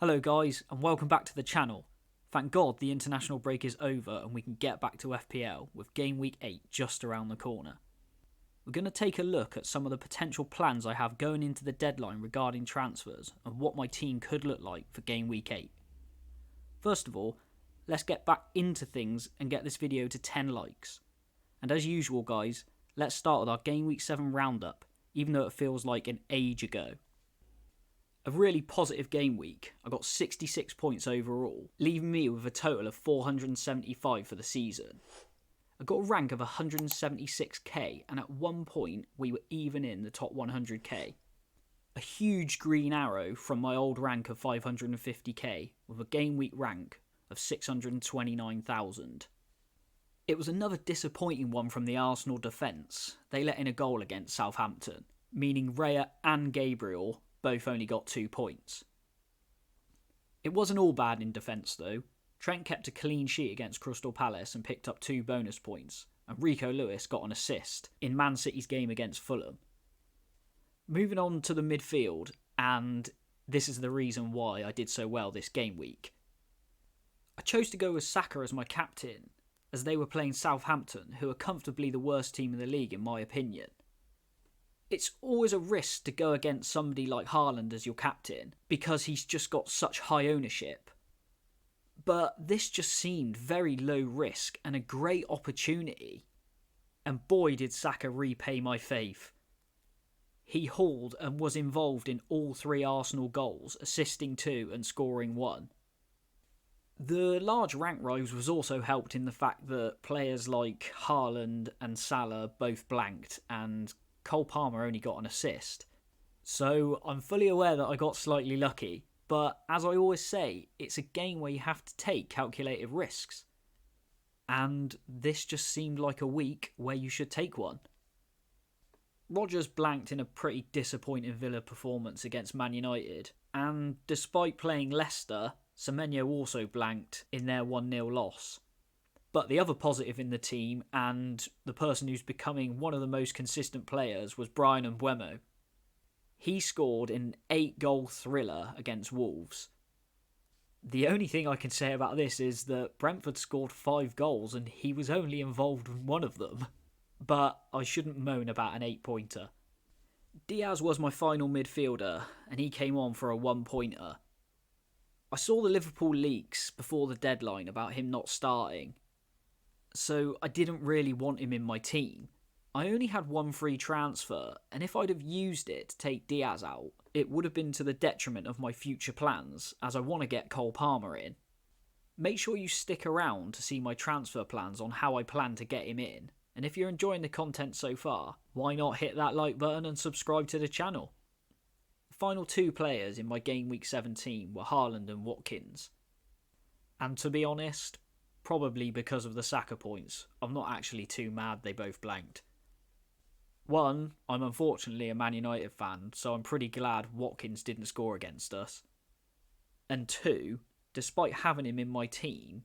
Hello guys, and welcome back to the channel. Thank God the international break is over and we can get back to FPL with Game Week 8 just around the corner. We're going to take a look at some of the potential plans I have going into the deadline regarding transfers and what my team could look like for Game Week 8. First of all, let's get back into things and get this video to 10 likes. And as usual guys, let's start with our Game Week 7 roundup, even though it feels like an age ago. A really positive game week. I got 66 points overall, leaving me with a total of 475 for the season. I got a rank of 176k, and at one point we were even in the top 100k. A huge green arrow from my old rank of 550k, with a game week rank of 629,000. It was another disappointing one from the Arsenal defence. They let in a goal against Southampton, meaning Raya and Gabriel both only got 2 points. It wasn't all bad in defence though. Trent kept a clean sheet against Crystal Palace and picked up 2 bonus points, and Rico Lewis got an assist in Man City's game against Fulham. Moving on to the midfield, and this is the reason why I did so well this game week. I chose to go with Saka as my captain, as they were playing Southampton, who are comfortably the worst team in the league in my opinion. It's always a risk to go against somebody like Haaland as your captain, because he's just got such high ownership. But this just seemed very low risk and a great opportunity. And boy did Saka repay my faith. He hauled and was involved in all 3 Arsenal goals, assisting 2 and scoring 1. The large rank rise was also helped in the fact that players like Haaland and Salah both blanked, and Cole Palmer only got an assist. So I'm fully aware that I got slightly lucky, but as I always say, it's a game where you have to take calculated risks. And this just seemed like a week where you should take one. Rodgers blanked in a pretty disappointing Villa performance against Man United, and despite playing Leicester, Semenyo also blanked in their 1-0 loss. But the other positive in the team, and the person who's becoming one of the most consistent players, was Brian Mbeumo. He scored an 8-goal thriller against Wolves. The only thing I can say about this is that Brentford scored 5 goals and he was only involved in one of them. But I shouldn't moan about an 8-pointer. Diaz was my final midfielder, and he came on for a 1-pointer. I saw the Liverpool leaks before the deadline about him not starting, so I didn't really want him in my team. I only had 1 free transfer, and if I'd have used it to take Diaz out, it would have been to the detriment of my future plans, as I want to get Cole Palmer in. Make sure you stick around to see my transfer plans on how I plan to get him in, and if you're enjoying the content so far, why not hit that like button and subscribe to the channel? The final 2 players in my Game Week 17 were Haaland and Watkins. And to be honest, probably because of the Saka points, I'm not actually too mad they both blanked. 1, I'm unfortunately a Man United fan, so I'm pretty glad Watkins didn't score against us. And 2, despite having him in my team,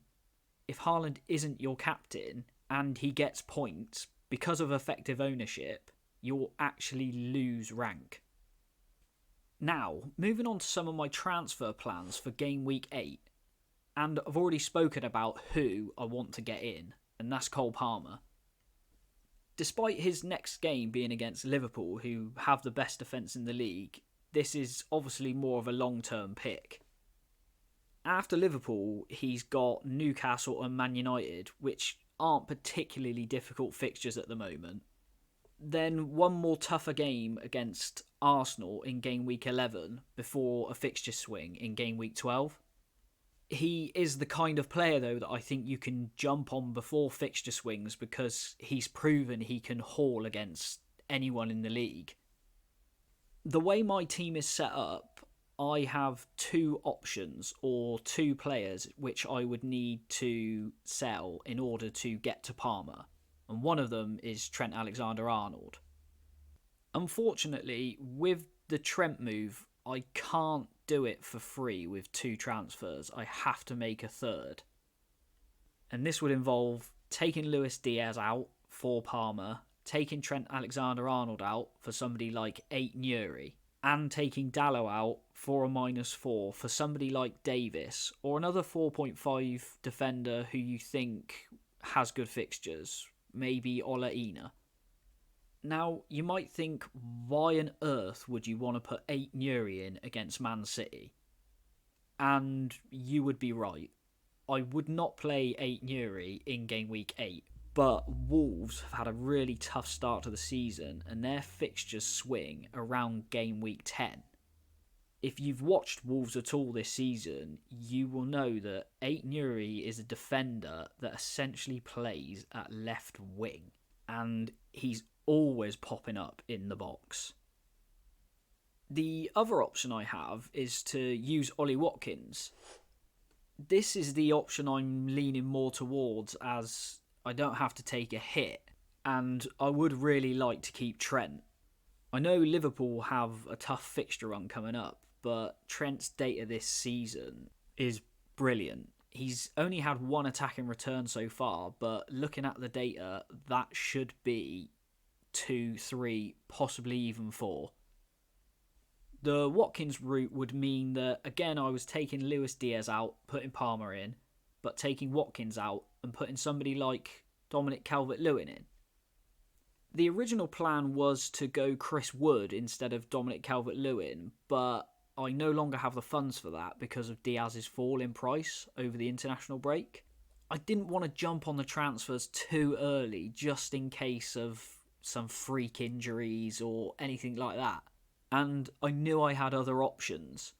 if Haaland isn't your captain and he gets points, because of effective ownership, you'll actually lose rank. Now, moving on to some of my transfer plans for Game Week 8. And I've already spoken about who I want to get in, and that's Cole Palmer. Despite his next game being against Liverpool, who have the best defence in the league, this is obviously more of a long-term pick. After Liverpool, he's got Newcastle and Man United, which aren't particularly difficult fixtures at the moment. Then one more tougher game against Arsenal in Game Week 11 before a fixture swing in Game Week 12. He is the kind of player, though, that I think you can jump on before fixture swings because he's proven he can haul against anyone in the league. The way my team is set up, I have 2 options or 2 players which I would need to sell in order to get to Palmer, and one of them is Trent Alexander-Arnold. Unfortunately, with the Trent move, I can't do it for free with 2 transfers. I have to make a third. And this would involve taking Luis Diaz out for Palmer, taking Trent Alexander-Arnold out for somebody like 8 Nuri, and taking Dallo out for a -4 for somebody like Davis or another 4.5 defender who you think has good fixtures, maybe Ola Ina. Now, you might think, why on earth would you want to put 8 Nuri in against Man City? And you would be right. I would not play 8 Nuri in game week 8, but Wolves have had a really tough start to the season and their fixtures swing around game week 10. If you've watched Wolves at all this season, you will know that 8 Nuri is a defender that essentially plays at left wing, and he's always popping up in the box. The other option I have is to use Ollie Watkins. This is the option I'm leaning more towards, as I don't have to take a hit, and I would really like to keep Trent. I know Liverpool have a tough fixture run coming up, but Trent's data this season is brilliant. He's only had 1 attacking return so far, but looking at the data, that should be 2, 3, possibly even 4. The Watkins route would mean that, again, I was taking Luis Diaz out, putting Palmer in, but taking Watkins out and putting somebody like Dominic Calvert-Lewin in. The original plan was to go Chris Wood instead of Dominic Calvert-Lewin, but I no longer have the funds for that because of Diaz's fall in price over the international break. I didn't want to jump on the transfers too early just in case of some freak injuries or anything like that. And I knew I had other options.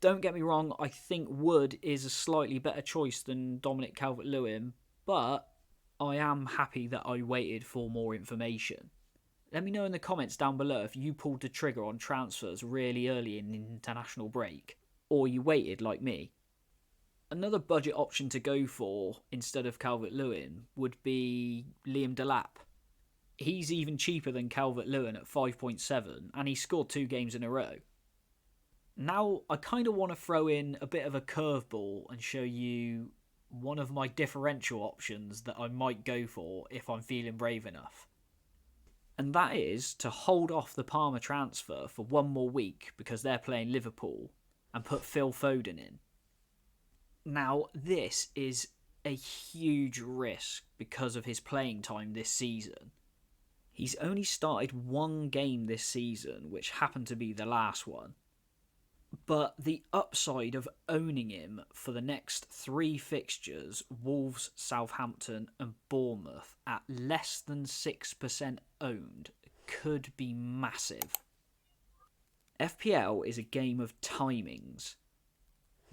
Don't get me wrong, I think Wood is a slightly better choice than Dominic Calvert-Lewin, but I am happy that I waited for more information. Let me know in the comments down below if you pulled the trigger on transfers really early in the international break, or you waited like me. Another budget option to go for instead of Calvert-Lewin would be Liam Delap. He's even cheaper than Calvert-Lewin at 5.7, and he scored 2 games in a row. Now, I kind of want to throw in a bit of a curveball and show you one of my differential options that I might go for if I'm feeling brave enough. And that is to hold off the Palmer transfer for 1 more week because they're playing Liverpool and put Phil Foden in. Now, this is a huge risk because of his playing time this season. He's only started 1 game this season, which happened to be the last one. But the upside of owning him for the next 3 fixtures, Wolves, Southampton and Bournemouth, at less than 6% owned, could be massive. FPL is a game of timings.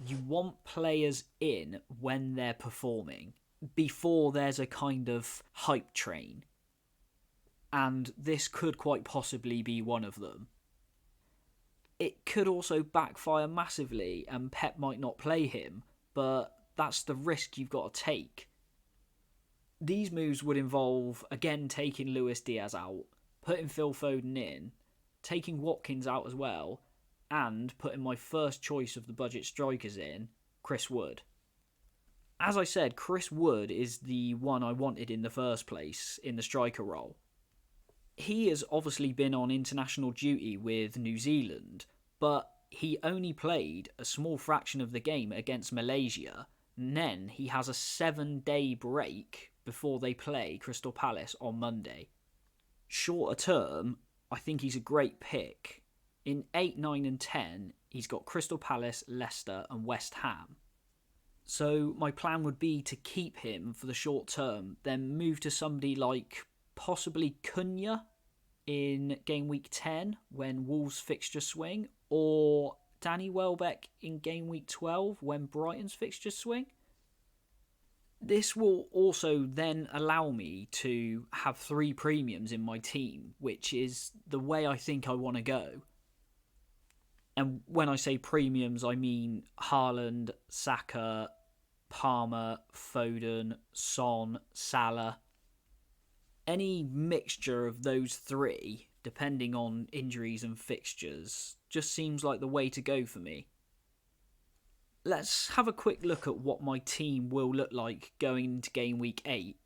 You want players in when they're performing, before there's a kind of hype train. And this could quite possibly be one of them. It could also backfire massively and Pep might not play him, but that's the risk you've got to take. These moves would involve, again, taking Luis Diaz out, putting Phil Foden in, taking Watkins out as well, and putting my first choice of the budget strikers in, Chris Wood. As I said, Chris Wood is the one I wanted in the first place in the striker role. He has obviously been on international duty with New Zealand, but he only played a small fraction of the game against Malaysia, and then he has a 7-day break before they play Crystal Palace on Monday. Shorter term, I think he's a great pick. In 8, 9 and 10, he's got Crystal Palace, Leicester and West Ham. So my plan would be to keep him for the short term, then move to somebody like possibly Cunha in game week 10 when Wolves fixture swing, or Danny Welbeck in game week 12 when Brighton's fixture swing. This will also then allow me to have 3 premiums in my team, which is the way I think I want to go. And when I say premiums, I mean Haaland, Saka, Palmer, Foden, Son, Salah. Any mixture of those 3, depending on injuries and fixtures, just seems like the way to go for me. Let's have a quick look at what my team will look like going into game week 8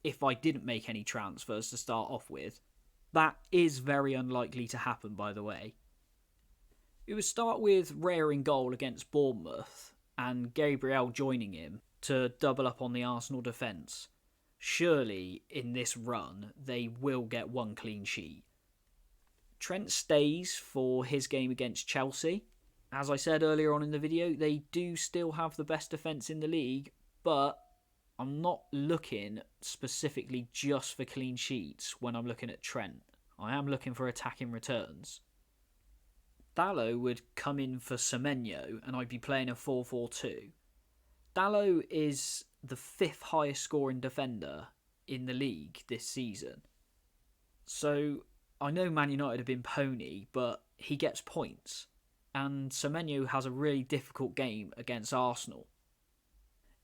if I didn't make any transfers to start off with. That is very unlikely to happen, by the way. We would start with Raya in goal against Bournemouth and Gabriel joining him to double up on the Arsenal defence. Surely, in this run, they will get one clean sheet. Trent stays for his game against Chelsea. As I said earlier on in the video, they do still have the best defence in the league, but I'm not looking specifically just for clean sheets when I'm looking at Trent. I am looking for attacking returns. Dalot would come in for Semenyo, and I'd be playing a 4-4-2. Dalot is the 5th highest scoring defender in the league this season. So I know Man United have been pony, but he gets points. And Semenyo has a really difficult game against Arsenal.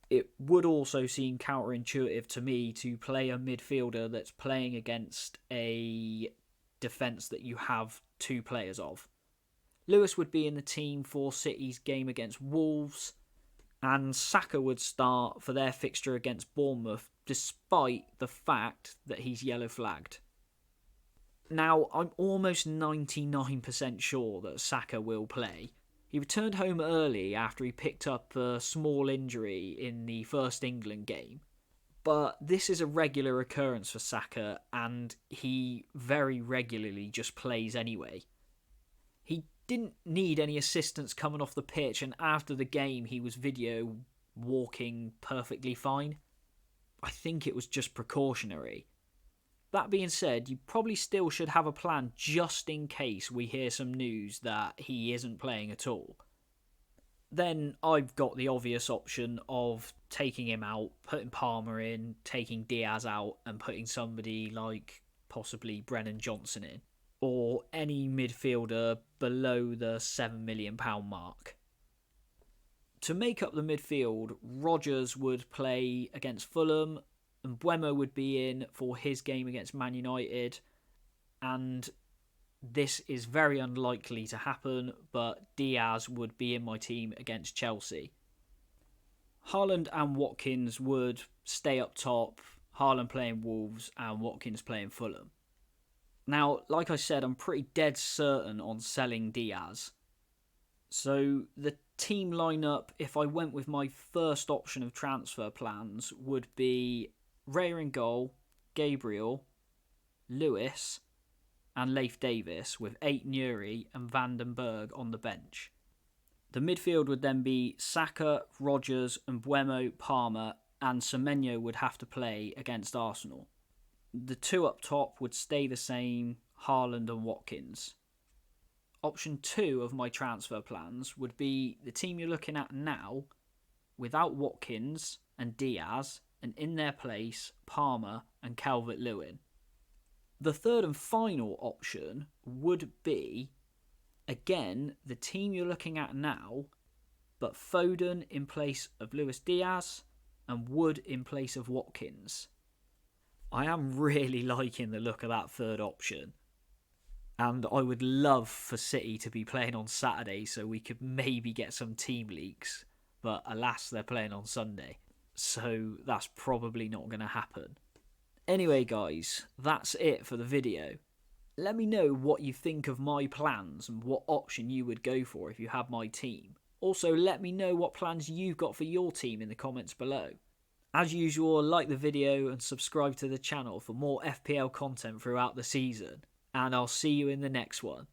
It would also seem counterintuitive to me to play a midfielder that's playing against a defence that you have 2 players of. Lewis would be in the team for City's game against Wolves, and Saka would start for their fixture against Bournemouth despite the fact that he's yellow flagged. Now, I'm almost 99% sure that Saka will play. He returned home early after he picked up a small injury in the first England game. But this is a regular occurrence for Saka, and he very regularly just plays anyway. He didn't need any assistance coming off the pitch, and after the game he was video walking perfectly fine. I think it was just precautionary. That being said, you probably still should have a plan just in case we hear some news that he isn't playing at all. Then I've got the obvious option of taking him out, putting Palmer in, taking Diaz out and putting somebody like possibly Brennan Johnson in. Or any midfielder below the £7 million mark. To make up the midfield, Rodgers would play against Fulham, and Mbeumo would be in for his game against Man United, and this is very unlikely to happen, but Diaz would be in my team against Chelsea. Haaland and Watkins would stay up top, Haaland playing Wolves and Watkins playing Fulham. Now, like I said, I'm pretty dead certain on selling Diaz. So the team lineup, if I went with my first option of transfer plans, would be Raya in goal, Gabriel, Lewis and Leif Davis, with Ait-Nouri and Vandenberg on the bench. The midfield would then be Saka, Rodgers, Mbeumo, Palmer, and Semenyo would have to play against Arsenal. The 2 up top would stay the same, Haaland and Watkins. Option 2 of my transfer plans would be the team you're looking at now, without Watkins and Diaz, and in their place, Palmer and Calvert-Lewin. The third and final option would be, again, the team you're looking at now, but Foden in place of Luis Diaz and Wood in place of Watkins. I am really liking the look of that third option. And I would love for City to be playing on Saturday so we could maybe get some team leaks. But alas, they're playing on Sunday. So that's probably not going to happen. Anyway guys, that's it for the video. Let me know what you think of my plans and what option you would go for if you had my team. Also, let me know what plans you've got for your team in the comments below. As usual, like the video and subscribe to the channel for more FPL content throughout the season. And I'll see you in the next one.